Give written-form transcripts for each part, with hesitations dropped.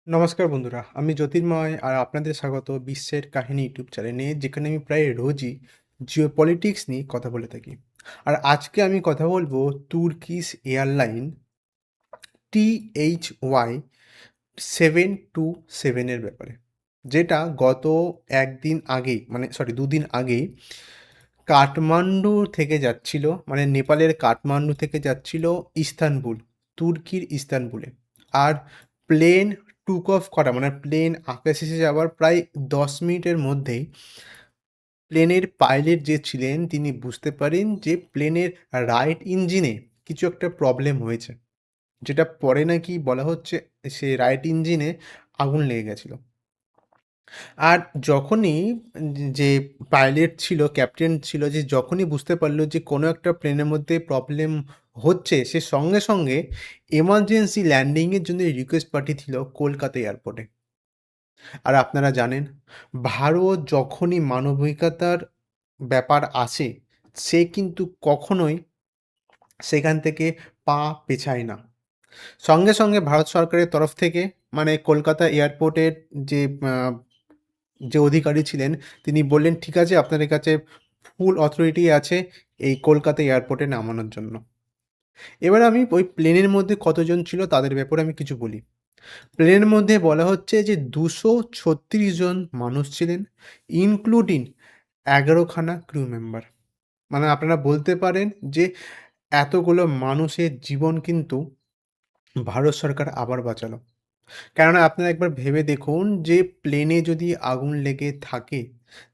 নমস্কার বন্ধুরা, আমি জ্যোতির্ময় আর আপনাদের স্বাগত বিশ্বের কাহিনী ইউটিউব চ্যানেলে, যেখানে আমি প্রায় রোজই জিওপলিটিক্স নিয়ে কথা বলে থাকি। আর আজকে আমি কথা বলবো তুর্কিশ এয়ারলাইন THY 727 এর ব্যাপারে, যেটা গত একদিন আগেই দুদিন আগেই কাঠমান্ডু থেকে যাচ্ছিল, মানে নেপালের কাঠমান্ডু থেকে যাচ্ছিল ইস্তানবুল, তুর্কির ইস্তানবুলে। আর প্লেন টুক অফ করা, মানে প্লেন আকাশে যাওয়ার প্রায় 10 মিনিটের মধ্যেই প্লেনের পাইলট যে ছিলেন তিনি বুঝতে পারেন যে প্লেনের রাইট ইঞ্জিনে কিছু একটা প্রবলেম হয়েছে, যেটা পরে নাকি বলা হচ্ছে সে রাইট ইঞ্জিনে আগুন লেগে গেছিলো। আর যখনই যে পাইলট ছিল, ক্যাপ্টেন ছিল, যে যখনই বুঝতে পারলো যে কোনো একটা প্লেনের মধ্যে প্রবলেম হচ্ছে, সে সঙ্গে সঙ্গে এমার্জেন্সি ল্যান্ডিংয়ের জন্য রিকোয়েস্ট পাঠিয়েছিল কলকাতা এয়ারপোর্টে। আর আপনারা জানেন, ভারত যখনই মানবিকতার ব্যাপার আসে, সে কিন্তু কখনোই সেখান থেকে পা পেছায় না। সঙ্গে সঙ্গে ভারত সরকারের তরফ থেকে, মানে কলকাতা এয়ারপোর্টের যে যে অধিকারী ছিলেন, তিনি বললেন, ঠিক আছে, আপনাদের কাছে ফুল অথরিটি আছে এই কলকাতা এয়ারপোর্টে নামানোর জন্য। এবার আমি ওই প্লেনের মধ্যে কতজন ছিল তাদের ব্যাপারে আমি কিছু বলি। প্লেনের মধ্যে বলা হচ্ছে যে 236 জন মানুষ ছিলেন, ইনক্লুডিং 11খানা ক্রু মেম্বার। মানে আপনারা বলতে পারেন যে এতগুলো মানুষের জীবন কিন্তু ভারত সরকার আবার বাঁচালো। কেননা আপনারা একবার ভেবে দেখুন যে প্লেনে যদি আগুন লেগে থাকে,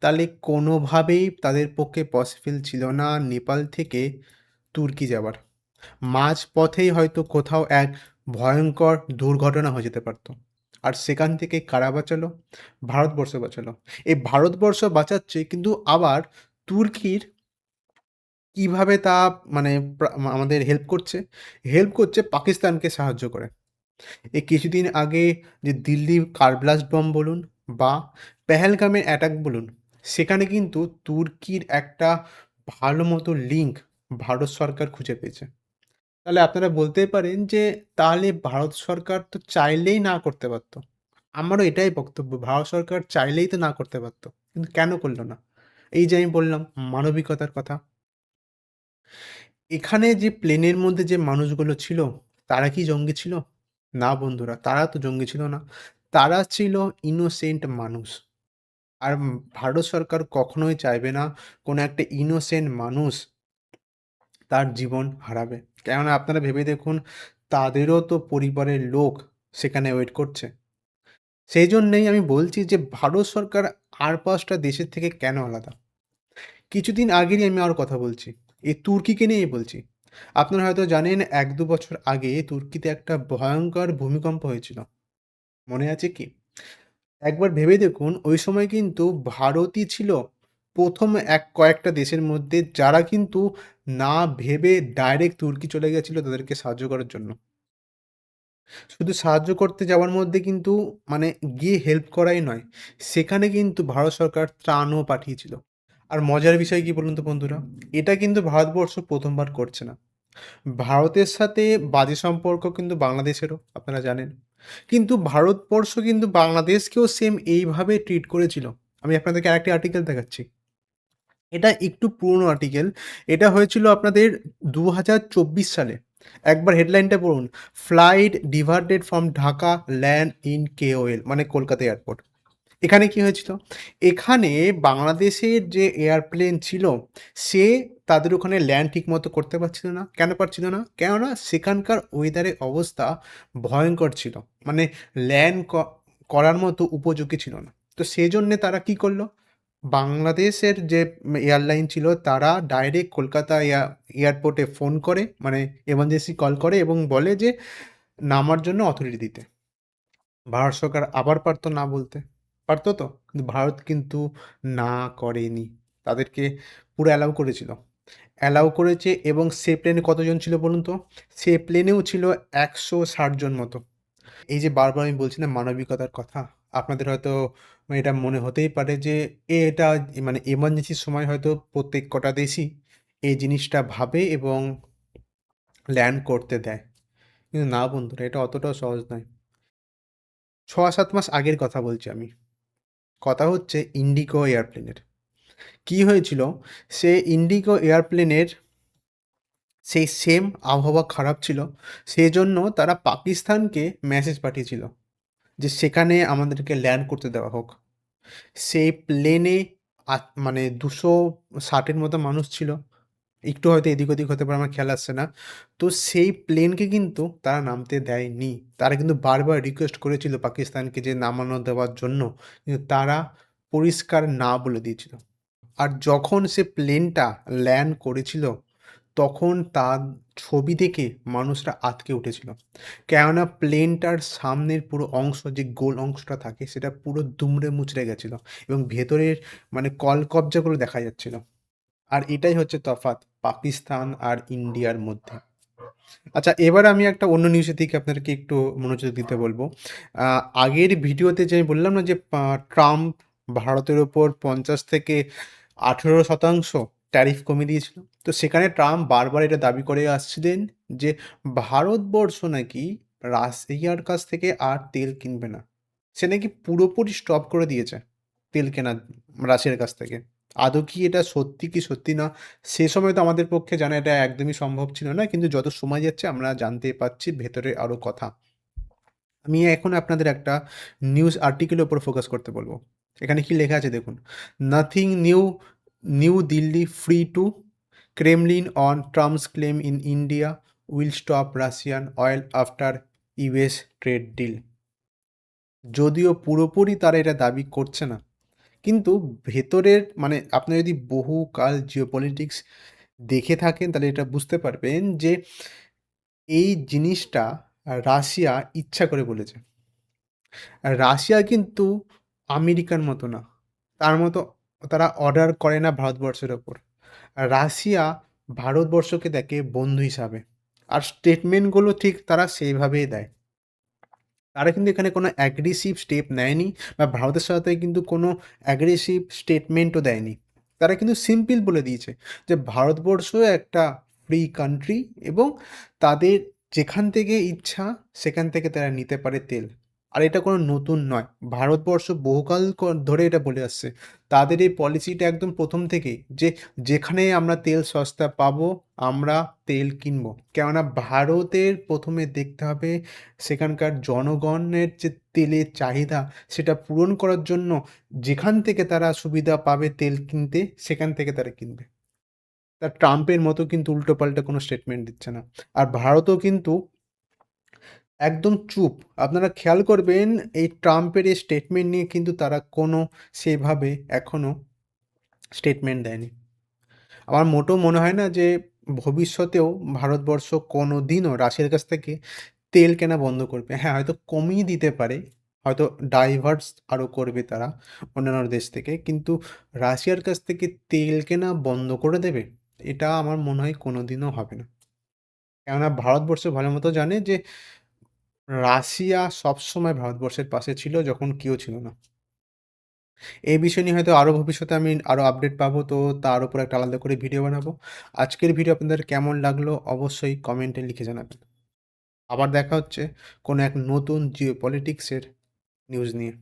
তাহলে কোনোভাবেই তাদের পক্ষে পসিবল ছিল না নেপাল থেকে তুর্কি যাওয়ার। মাঝপথেই হয়তো কোথাও এক ভয়ঙ্কর দুর্ঘটনা হয়ে যেতে পারত। আর সেখান থেকে কারা বাঁচালো? ভারতবর্ষ বাঁচালো। এই ভারতবর্ষ বাঁচাচ্ছে, কিন্তু আবার তুর্কির কিভাবে তা, মানে আমাদের হেল্প করছে? হেল্প করছে পাকিস্তানকে সাহায্য করে। এই কিছুদিন আগে যে দিল্লি কার ব্লাস্ট বম্ব বলুন বা পেহেলগামের অ্যাটাক বলুন, সেখানে কিন্তু তুর্কির একটা ভালো মতো লিঙ্ক ভারত সরকার খুঁজে পেয়েছে। তাহলে আপনারা বলতেই পারেন যে তাহলে ভারত সরকার তো চাইলেই না করতে পারত। আমারও এটাই বক্তব্য, ভারত সরকার চাইলেই তো না করতে পারত, কিন্তু কেন করলো না? এই যে আমি বললাম মানবিকতার কথা। এখানে যে প্লেনের মধ্যে যে মানুষগুলো ছিল, তারা কি জঙ্গি ছিল? না বন্ধুরা, তারা তো জঙ্গি ছিল না। তারা ছিল ইনোসেন্ট মানুষ। আর ভারত সরকার কখনোই চাইবে না কোনো একটা ইনোসেন্ট মানুষ তার জীবন হারাবে। কেননা আপনারা ভেবে দেখুন, তাদেরও তো পরিবারের লোক সেখানে ওয়েট করছে। সেই জন্যেই আমি বলছি যে ভারত সরকার আর ৫টা দেশের থেকে কেন আলাদা? কিছুদিন আগেরই আমি আরও কথা বলছি। এই তুর্কিকে নিয়েই বলছি। আপনারা হয়তো জানেন ১-২ বছর আগে তুর্কিতে একটা ভয়ঙ্কর ভূমিকম্প হয়েছিল। মনে আছে কি? একবার ভেবে দেখুন, ওই সময় কিন্তু ভারতই ছিল ১ম কয়েকটা দেশের মধ্যে যারা কিন্তু না ভেবে ডাইরেক্ট তুর্কি চলে গেছিল তাদেরকে সাহায্য করার জন্য। শুধু সাহায্য করতে যাওয়ার মধ্যে কিন্তু, মানে গিয়ে হেল্প করাই নয়, সেখানে কিন্তু ভারত সরকার ত্রাণও পাঠিয়েছিল। আর মজার বিষয় কি বলুন তো বন্ধুরা? এটা কিন্তু ভারতবর্ষ ১ম বার করছে না। ভারতের সাথে বাজে সম্পর্ক কিন্তু বাংলাদেশেরও, আপনারা জানেন। কিন্তু ভারতবর্ষ কিন্তু বাংলাদেশকেও সেম এইভাবে ট্রিট করেছিল। আমি আপনাদেরকে আরেকটি আর্টিকেল দেখাচ্ছি। এটা একটু পুরনো আর্টিকেল। এটা হয়েছিল আপনাদের ২০২৪ সালে। একবার হেডলাইনটা পড়ুন। Flight ডিভার্টেড from Dhaka land in KOL, মানে কলকাতা এয়ারপোর্ট। এখানে কি হয়েছিল? এখানে বাংলাদেশের যে এয়ারপ্লেন ছিল, সে তাদের ওখানে ল্যান্ড ঠিকমতো করতে পারছিল না। কেন পারছিল না? কেননা সেখানকার ওয়েদারের অবস্থা ভয়ঙ্কর ছিল। মানে ল্যান্ড করার মতো উপযোগী ছিল না। তো সেজন্যে তারা কি করল? বাংলাদেশের যে এয়ারলাইন ছিল তারা ডাইরেক্ট কলকাতা এয়ারপোর্টে ফোন করে, মানে এমার্জেন্সি কল করে এবং বলে যে নামার জন্য অথরিটি দিতে। ভারত সরকার আবার পারত না বলতে। পারত তো? কিন্তু ভারত কিন্তু না করেনি। তাদেরকে পুরো অ্যালাউ করেছিল। অ্যালাউ করেছে এবং সে প্লেনে কতজন ছিল বলুন তো? সে প্লেনেও ছিল ১৬০ জন মতো। এই যে বারবার আমি বলছি না মানবিকতার কথা, আপনাদের হয়তো এটা মনে হতেই পারে যে এটা, মানে এমার্জেন্সির সময় হয়তো প্রত্যেক কটা দেশই এই জিনিসটা ভাবে এবং ল্যান্ড করতে দেয়। কিন্তু না বন্ধুরা, এটা অতটাও সহজ নয়। 6-7 মাস আগের কথা বলছি আমি। কথা হচ্ছে ইন্ডিগো এয়ারপ্লেনের। কি হয়েছিল? সে ইন্ডিগো এয়ারপ্লেনের সেই সেম আবহাওয়া খারাপ ছিল। সেজন্য তারা পাকিস্তানকে মেসেজ পাঠিয়েছিল যে সেখানে আমাদেরকে ল্যান্ড করতে দেওয়া হোক। সেই প্লেনে মানে 260 এর মতো মানুষ ছিল। একটু হয়তো এদিক ওদিক হতে পারে, আমার খেয়াল আসছে না। তো সেই প্লেনকে কিন্তু তারা নামতে দেয়নি। তারা কিন্তু বারবার রিকোয়েস্ট করেছিল পাকিস্তানকে যে নামানো দেওয়ার জন্য। কিন্তু তারা পরিষ্কার না বলে দিয়েছিল। আর যখন সে প্লেনটা ল্যান্ড করেছিল, তখন তার ছবি দেখে মানুষরা আঁতকে উঠেছিল। কেননা প্লেনটার সামনের পুরো অংশ, যে গোল অংশটা থাকে, সেটা পুরো দুমড়ে মুচড়ে গেছিল এবং ভেতরের মানে কলকব্জাগুলো দেখা যাচ্ছিল। আর এটাই হচ্ছে তফাৎ পাকিস্তান আর ইন্ডিয়ার মধ্যে। আচ্ছা, এবার আমি একটা অন্য নিউজের দিকে আপনাদেরকে একটু মনোযোগ দিতে বলবো। আগের ভিডিওতে যে আমি বললাম না যে ট্রাম্প ভারতের ওপর 50 থেকে 18% ট্যারিফ কমিয়ে দিয়েছিল। তো সেখানে ট্রাম্প বারবার এটা দাবি করে আসছিলেন যে ভারতবর্ষ নাকি রাশিয়ার কাছ থেকে আর তেল কিনবে না। সে নাকি পুরোপুরি স্টপ করে দিয়েছে তেল কেনা রাশিয়ার কাছ থেকে। আদৌ কি এটা সত্যি কি সত্যি না, সে সময় তো আমাদের পক্ষে জানা এটা একদমই সম্ভব ছিল না। কিন্তু যত সময় যাচ্ছে আমরা জানতে পারছি ভেতরে আরও কথা। আমি এখন আপনাদের একটা নিউজ আর্টিকেলের উপর ফোকাস করতে বলবো। এখানে কি লেখা আছে দেখুন। Nothing new, New Delhi free to Kremlin on Trump's claim in India will stop Russian oil after US trade deal. যদিও পুরোপুরি তারা এটা দাবি করছে না, কিন্তু ভেতরের মানে আপনি যদি বহুকাল জিওপলিটিক্স দেখে থাকেন তাহলে এটা বুঝতে পারবেন যে এই জিনিসটা রাশিয়া ইচ্ছা করে বলেছে। রাশিয়া কিন্তু আমেরিকার মতো না, তার মতো তারা অর্ডার করে না ভারতবর্ষের ওপর। রাশিয়া ভারতবর্ষকে দেখে বন্ধু হিসাবে, আর স্টেটমেন্টগুলো ঠিক তারা সেইভাবেই দেয়। তারা কিন্তু এখানে কোনো অ্যাগ্রেসিভ স্টেপ নেয়নি, বা ভারতের সাথে কিন্তু কোনো অ্যাগ্রেসিভ স্টেটমেন্টও দেয়নি। তারা কিন্তু সিম্পল বলে দিয়েছে যে ভারতবর্ষ একটা ফ্রি কান্ট্রি এবং তাদের যেখান থেকে ইচ্ছা সেখান থেকে তারা নিতে পারে তেল। আর এটা কোনো নতুন নয়, ভারতবর্ষ বহুকাল ধরে এটা বলে আসছে। তাদের এই পলিসিটা একদম প্রথম থেকেই যে যেখানে আমরা তেল সস্তা পাবো আমরা তেল কিনবো। কেননা ভারতের প্রথমে দেখতে হবে সেখানকার জনগণের যে তেলের চাহিদা সেটা পূরণ করার জন্য যেখান থেকে তারা সুবিধা পাবে তেল কিনতে, সেখান থেকে তারা কিনবে। তা ট্রাম্পের মতো কিন্তু উল্টোপাল্টা কোনো স্টেটমেন্ট দিচ্ছে না। আর ভারতও কিন্তু একদম চুপ। আপনারা খেয়াল করবেন এই ট্রাম্পের এই স্টেটমেন্ট নিয়ে কিন্তু তারা কোনো সেভাবে এখনও স্টেটমেন্ট দেয়নি। আমার মোটেও মনে হয় না যে ভবিষ্যতেও ভারতবর্ষ কোনো দিনও রাশিয়ার কাছ থেকে তেল কেনা বন্ধ করবে। হ্যাঁ, হয়তো কমিয়ে দিতে পারে, হয়তো ডাইভার্স আরও করবে তারা অন্যান্য দেশ থেকে। কিন্তু রাশিয়ার কাছ থেকে তেল কেনা বন্ধ করে দেবে? এটা আমার মনে হয় কোনোদিনও হবে না। কেননা ভারতবর্ষ ভালো মতো জানে যে রাশিয়া সবসময় ভারতবর্ষের পাশে ছিল যখন কেউ ছিল না। এই বিষয় নিয়ে হয়তো আরও ভবিষ্যতে আমি আরও আপডেট পাবো, তো তার উপর একটা আলাদা করে ভিডিও বানাবো। আজকের ভিডিও আপনাদের কেমন লাগলো অবশ্যই কমেন্টে লিখে জানাবেন। আবার দেখা হচ্ছে কোনো এক নতুন জিওপলিটিক্সের নিউজ নিয়ে।